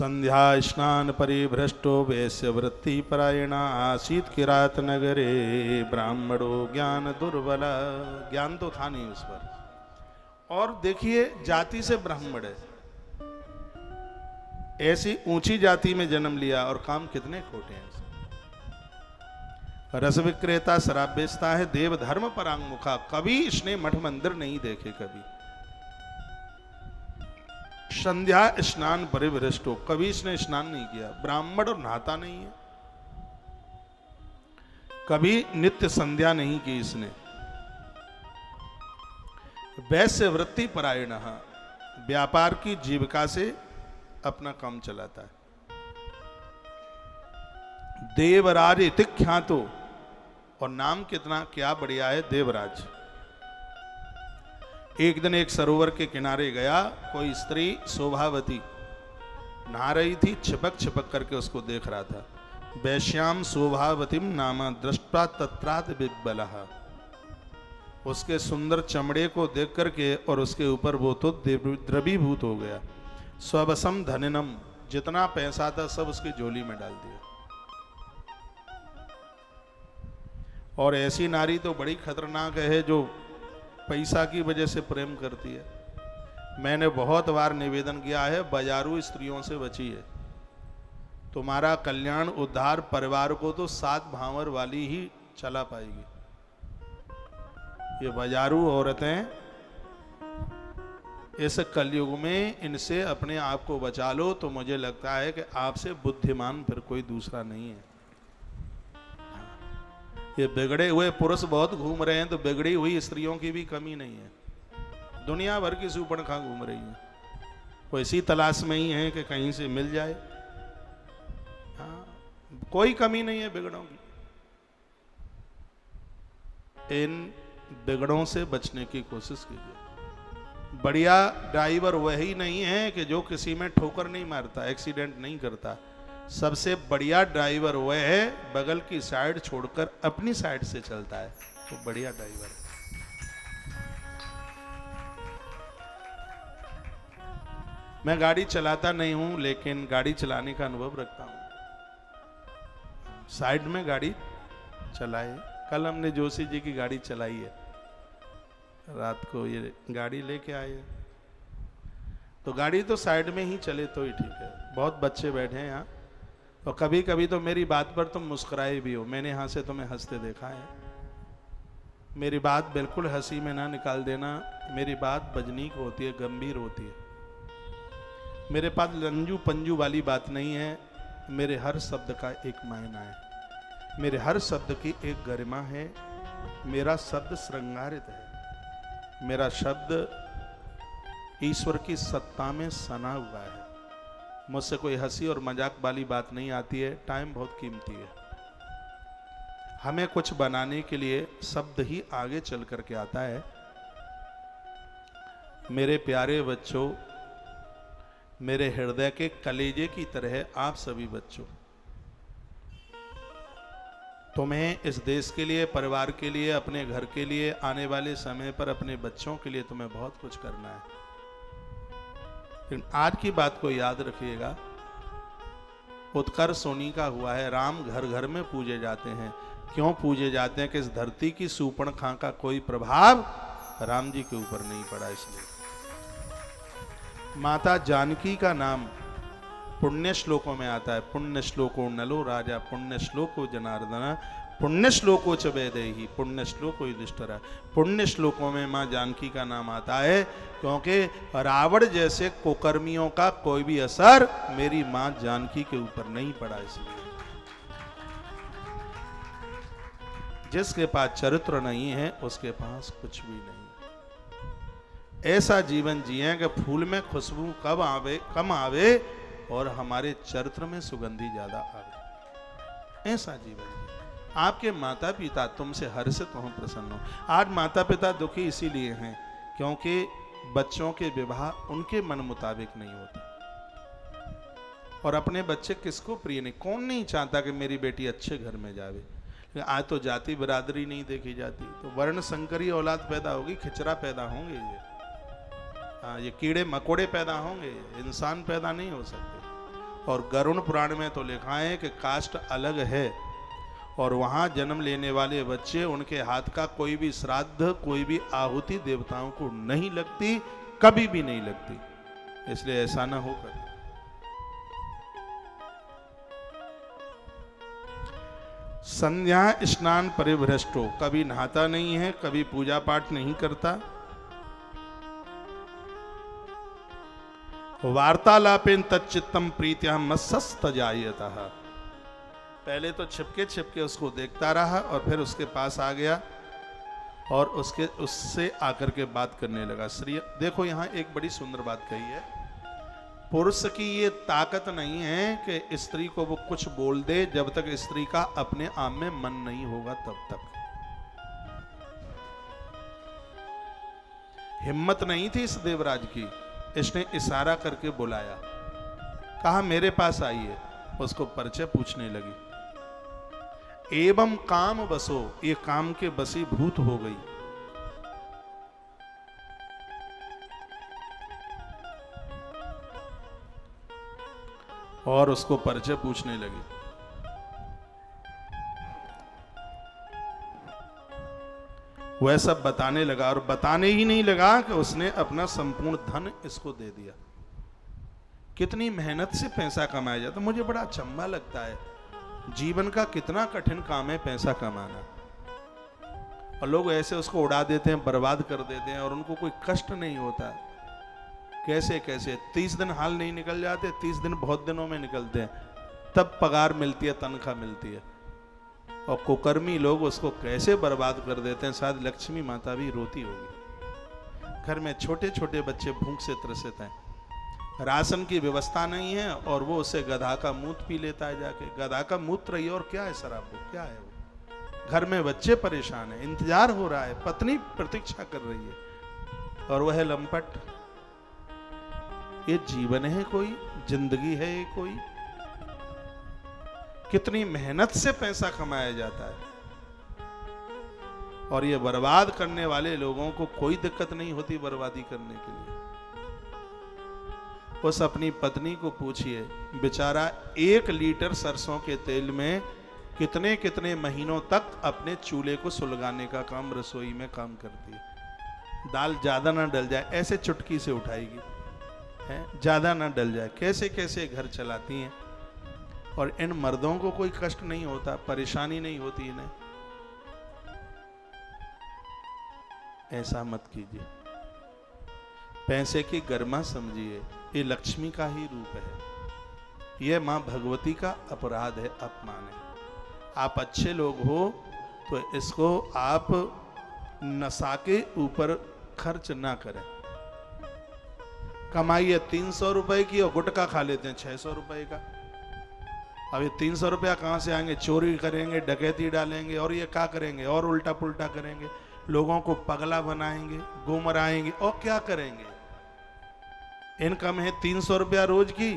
संध्या स्नान परिभ्रष्टो वेश्यवृत्ति परायण आसीत किरात नगरे ब्राह्मणो ज्ञान दुर्बल। ज्ञान तो था नहीं उस पर, और देखिए जाति से ब्राह्मण है, ऐसी ऊंची जाति में जन्म लिया और काम कितने खोटे हैं। रस विक्रेता, शराब बेचता है, देव धर्म परांगमुखा, कभी इसने मठ मंदिर नहीं देखे, कभी संध्या स्नान परिभ्रष्टो, कभी इसने स्नान नहीं किया, ब्राह्मण और नहाता नहीं है, कभी नित्य संध्या नहीं की इसने। वैश्य वृत्ति परायण, व्यापार की जीविका से अपना काम चलाता है। देवराज इति ख्यातो, और नाम कितना क्या बढ़िया है, देवराज। एक दिन एक सरोवर के किनारे गया, कोई स्त्री शोभावती नहा रही थी, छिपक छिपक करके उसको देख रहा था। वैश्याम शोभावतीम नाम दृष्टा तत्रात बिब्बलः, उसके सुंदर चमड़े को देख करके और उसके ऊपर वो तो द्रवीभूत हो गया। स्ववसम धनिनम, जितना पैसा था सब उसकी झोली में डाल दिया। और ऐसी नारी तो बड़ी खतरनाक है जो पैसा की वजह से प्रेम करती है। मैंने बहुत बार निवेदन किया है, बाजारू स्त्रियों से बचिए, तुम्हारा कल्याण उद्धार परिवार को तो 7 भावर वाली ही चला पाएगी। ये बाजारू औरतें, इस कलयुग में इनसे अपने आप को बचा लो तो मुझे लगता है कि आपसे बुद्धिमान फिर कोई दूसरा नहीं है। ये बिगड़े हुए पुरुष बहुत घूम रहे हैं, तो बिगड़ी हुई स्त्रियों की भी कमी नहीं है। दुनिया भर की सूपणखा घूम रही है, वो इसी तलाश में ही है कि कहीं से मिल जाए। हाँ, कोई कमी नहीं है बिगड़ों की। इन बिगड़ों से बचने की कोशिश कीजिए। बढ़िया ड्राइवर वही नहीं है कि जो किसी में ठोकर नहीं मारता, एक्सीडेंट नहीं करता। सबसे बढ़िया ड्राइवर वह है बगल की साइड छोड़कर अपनी साइड से चलता है, तो बढ़िया ड्राइवर है। मैं गाड़ी चलाता नहीं हूं, लेकिन गाड़ी चलाने का अनुभव रखता हूं। साइड में गाड़ी चलाए। कल हमने जोशी जी की गाड़ी चलाई है, रात को ये गाड़ी लेके आए, तो गाड़ी तो साइड में ही चले तो ही ठीक है। बहुत बच्चे बैठे हैं यहाँ, और कभी कभी तो मेरी बात पर तुम मुस्कुराए भी हो। मैंने यहाँ से तुम्हें हंसते देखा है। मेरी बात बिल्कुल हंसी में ना निकाल देना, मेरी बात बजनीक होती है, गंभीर होती है। मेरे पास लंजू पंजू वाली बात नहीं है। मेरे हर शब्द का एक मायना है, मेरे हर शब्द की एक गरिमा है। मेरा शब्द श्रृंगारित है, मेरा शब्द ईश्वर की सत्ता में सना हुआ है। मुझसे कोई हंसी और मजाक वाली बात नहीं आती है। टाइम बहुत कीमती है। हमें कुछ बनाने के लिए शब्द ही आगे चल करके आता है। मेरे प्यारे बच्चों, मेरे हृदय के कलेजे की तरह आप सभी बच्चों, तुम्हें इस देश के लिए, परिवार के लिए, अपने घर के लिए, आने वाले समय पर अपने बच्चों के लिए तुम्हें बहुत कुछ करना है। लेकिन आज की बात को याद रखिएगा। उत्कर्ष सोनी का हुआ है, राम घर घर में पूजे जाते हैं। क्यों पूजे जाते हैं? कि इस धरती की सूपणखा का कोई प्रभाव राम जी के ऊपर नहीं पड़ा, इसलिए। माता जानकी का नाम पुण्य श्लोकों में आता है। पुण्य श्लोको नलो राजा, पुण्य श्लोको जनार्दन, पुण्य श्लोको च वैदेही, पुण्य श्लोको युधिष्ठिर। पुण्य श्लोकों में माँ जानकी का नाम आता है, क्योंकि रावण जैसे कुकर्मियों का कोई भी असर मेरी माँ जानकी के ऊपर नहीं पड़ा। इसलिए जिसके पास चरित्र नहीं है उसके पास कुछ भी नहीं। ऐसा जीवन जिए कि फूल में खुशबू कब आवे, कम आवे, और हमारे चरित्र में सुगंधी ज्यादा आवे। ऐसा जीवन जिए। आपके माता पिता तुमसे हर्षित हो, प्रसन्न हो। आज माता पिता दुखी इसीलिए हैं क्योंकि बच्चों के विवाह उनके मन मुताबिक नहीं होता। और अपने बच्चे किसको प्रिय नहीं, कौन नहीं चाहता कि मेरी बेटी अच्छे घर में जावे। आज तो जाति बिरादरी नहीं देखी जाती, तो वर्ण संकरी औलाद पैदा होगी, खिचड़ा पैदा होंगे, ये कीड़े मकोड़े पैदा होंगे, इंसान पैदा नहीं हो सकते। और गरुड़ पुराण में तो लिखा है कि कास्ट अलग है और वहाँ जन्म लेने वाले बच्चे, उनके हाथ का कोई भी श्राद्ध, कोई भी आहुति देवताओं को नहीं लगती, कभी भी नहीं लगती। इसलिए ऐसा ना होकर संध्या स्नान परिभ्रष्टो, कभी नहाता नहीं है, कभी पूजा पाठ नहीं करता। वार्तालापेन तच्चित्तम प्रीत्या मत्सस्तजायतः, पहले तो छिपके छिपके उसको देखता रहा और फिर उसके पास आ गया और उससे आकर के बात करने लगा। श्री देखो यहाँ एक बड़ी सुंदर बात कही है, पुरुष की ये ताकत नहीं है कि स्त्री को वो कुछ बोल दे, जब तक स्त्री का अपने आप में मन नहीं होगा तब तक। हिम्मत नहीं थी इस देवराज की, इसने इशारा करके बुलाया, कहा मेरे पास आइए। उसको परिचय पूछने लगी। एवं काम बसो, ये काम के बसीभूत हो गई। और उसको परिचय पूछने लगी। वह सब बताने लगा और बताने ही नहीं लगा कि उसने अपना संपूर्ण धन इसको दे दिया। कितनी मेहनत से पैसा कमाया जाता, मुझे बड़ा अचंभा लगता है। जीवन का कितना कठिन काम है पैसा कमाना, और लोग ऐसे उसको उड़ा देते हैं, बर्बाद कर देते हैं और उनको कोई कष्ट नहीं होता। कैसे कैसे 30 दिन हाल नहीं निकल जाते, 30 दिन बहुत दिनों में निकलते हैं, तब पगार मिलती है, तनख्वाह मिलती है। और कुकर्मी लोग उसको कैसे बर्बाद कर देते हैं, शायद लक्ष्मी माता भी रोती होगी। घर में छोटे छोटे बच्चे भूख से त्रसित हैं, राशन की व्यवस्था नहीं है और वो उसे गधा का मूत्र पी लेता है जाके। गधा का मूत्र ही और क्या है शराब, वो क्या है वो। घर में बच्चे परेशान हैं, इंतजार हो रहा है, पत्नी प्रतीक्षा कर रही है और वह लंपट। ये जीवन है कोई, जिंदगी है ये कोई? कितनी मेहनत से पैसा कमाया जाता है और ये बर्बाद करने वाले लोगों को कोई दिक्कत नहीं होती बर्बादी करने के लिए। उस अपनी पत्नी को पूछिए, बेचारा 1 लीटर सरसों के तेल में कितने कितने महीनों तक अपने चूल्हे को सुलगाने का काम, रसोई में काम करती है। दाल ज्यादा ना डल जाए ऐसे चुटकी से उठाएगी, है ज्यादा ना डल जाए, कैसे कैसे घर चलाती हैं। और इन मर्दों को कोई कष्ट नहीं होता, परेशानी नहीं होती इन्हें। ऐसा मत कीजिए, पैसे की गरिमा समझिए, ये लक्ष्मी का ही रूप है, यह मां भगवती का अपराध है, अपमान है। आप अच्छे लोग हो तो इसको आप नशा के ऊपर खर्च ना करें। कमाई है 300 रुपए की और गुटखा खा लेते हैं 600 रुपए का। अब ये 300 रुपया कहाँ से आएंगे? चोरी करेंगे, डकैती डालेंगे और ये क्या करेंगे और उल्टा पुल्टा करेंगे, लोगों को पगला बनाएंगे, गुमराएंगे और क्या करेंगे। इनकम है 300 रुपया रोज की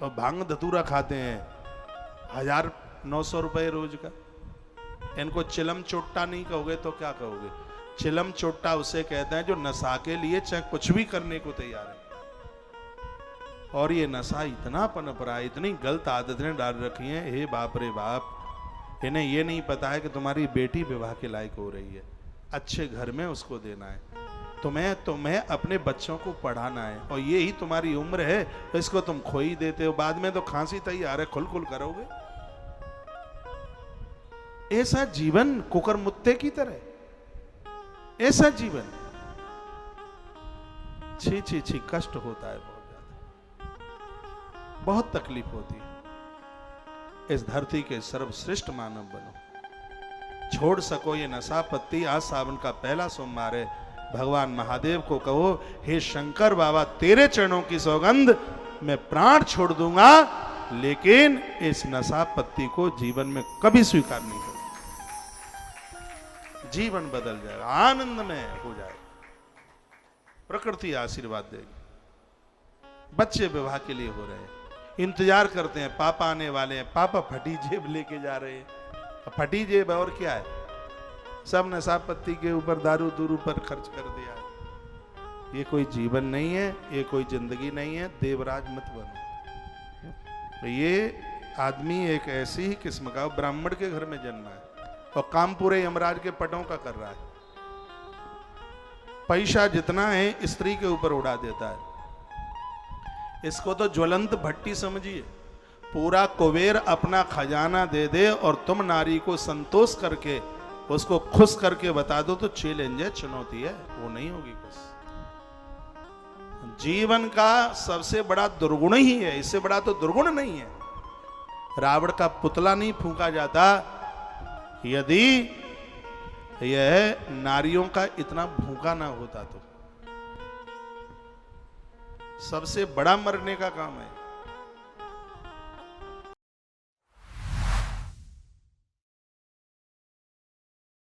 और भांग धतूरा खाते हैं 1900 रुपए रोज का। इनको चिलम चोट्टा नहीं कहोगे तो क्या कहोगे? चिलम चोट्टा उसे कहते हैं जो नशा के लिए चाहे कुछ भी करने को तैयार है। और ये नशा इतना पनप रहा है, इतनी गलत आदतें डाल रखी हैं, हे बाप रे बाप। इन्हें ये नहीं पता है कि तुम्हारी बेटी विवाह के लायक हो रही है, अच्छे घर में उसको देना है, तुम्हें अपने बच्चों को पढ़ाना है, और ये ही तुम्हारी उम्र है, तो इसको तुम खो ही देते हो। बाद में तो खांसी तैयार है, खुल खुल करोगे। ऐसा जीवन कुकर मुत्ते की तरह, ऐसा जीवन छी छी छी, कष्ट होता है, बहुत ज्यादा, बहुत तकलीफ होती है। इस धरती के सर्वश्रेष्ठ मानव बनो, छोड़ सको ये नशा पत्ती। आज सावन का पहला सोमवार है, भगवान महादेव को कहो, हे शंकर बाबा, तेरे चरणों की सौगंध, मैं प्राण छोड़ दूंगा लेकिन इस नशा पत्ती को जीवन में कभी स्वीकार नहीं करूंगा। जीवन बदल जाएगा, आनंदमय हो जाएगा, प्रकृति आशीर्वाद देगी। बच्चे विवाह के लिए हो रहे हैं, इंतजार करते हैं, पापा आने वाले हैं, पापा फटी जेब लेके जा रहे हैं। फटी जेब और क्या है, सब नशा पत्ती के ऊपर, दारू दूरू पर खर्च कर दिया है। ये कोई जीवन नहीं है, ये कोई जिंदगी नहीं है। देवराज मत बनो, ये आदमी एक ऐसी ही किस्म का ब्राह्मण के घर में जन्मा है और काम पूरे यमराज के पटों का कर रहा है। पैसा जितना है स्त्री के ऊपर उड़ा देता है। इसको तो ज्वलंत भट्टी समझिए। पूरा कुबेर अपना खजाना दे दे और तुम नारी को संतोष करके उसको खुश करके बता दो तो चैलेंज है, चुनौती है, वो नहीं होगी खुश। जीवन का सबसे बड़ा दुर्गुण ही है, इससे बड़ा तो दुर्गुण नहीं है। रावण का पुतला नहीं फूंका जाता यदि यह नारियों का इतना भूखा ना होता तो। सबसे बड़ा मरने का काम है।